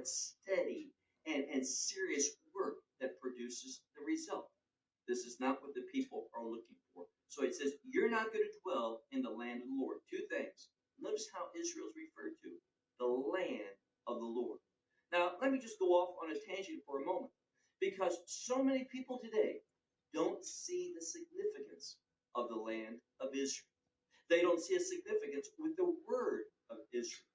but steady and serious work that produces the result. This is not what the people are looking for. So it says, you're not going to dwell in the land of the Lord. Two things. Notice how Israel is referred to, the land of the Lord. Now, let me just go off on a tangent for a moment, because so many people today don't see the significance of the land of Israel. They don't see a significance with the word of Israel.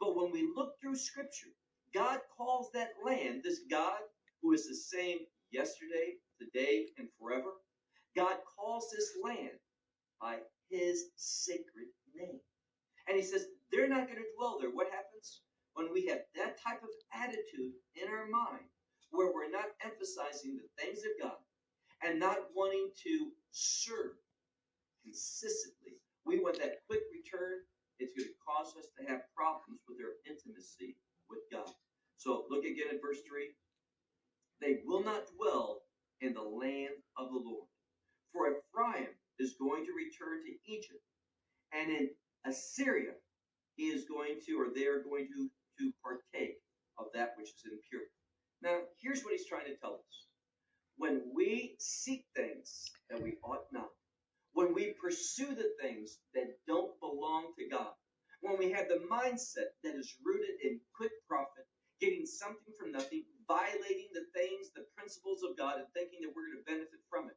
But when we look through Scripture, God calls that land, this God who is the same yesterday, today, and forever, God calls this land by his sacred name. And he says, they're not going to dwell there. What happens when we have that type of attitude in our mind, where we're not emphasizing the things of God and not wanting to serve consistently? We want that quick return. It's going to cause us to have problems with our intimacy with God. So look again at verse 3. They will not dwell in the land of the Lord. For Ephraim is going to return to Egypt, and in Assyria he is going to, or they are going to partake of that which is impure. Now, here's what he's trying to tell us. When we seek things that we ought not, when we pursue the things that don't belong to God, when we have the mindset that is rooted in quick profit, getting something from nothing, violating the things, the principles of God, and thinking that we're going to benefit from it,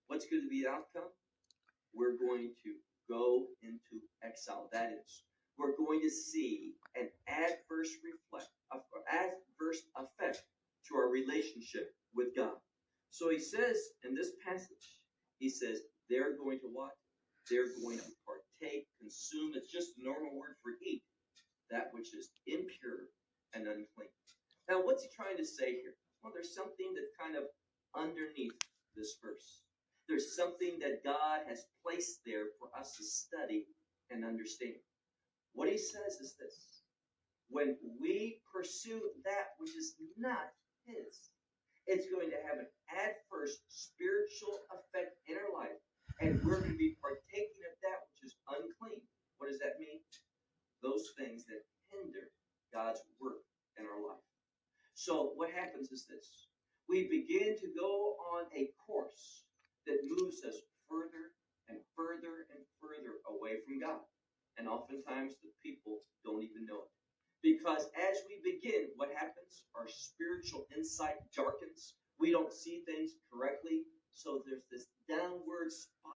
what's going to be the outcome? We're going to go into exile. That is, we're going to see an adverse effect to our relationship with God. So he says in this passage, he says, they're going to what? They're going to partake, consume. It's just a normal word for eat, that which is impure and unclean. Now, what's he trying to say here? Well, there's something that's kind of underneath this verse. There's something that God has placed there for us to study and understand. What he says is this: when we pursue that which is not his, it's going to have an adverse spiritual effect in our life, and we're going to be partaking of that which is unclean. What does that mean? Those things that hinder God's work in our life. So what happens is this: we begin to go on a course that moves us further and further and further away from God. And oftentimes the people don't even know it. Because as we begin, what happens? Our spiritual insight darkens. We don't see things correctly. So there's this downward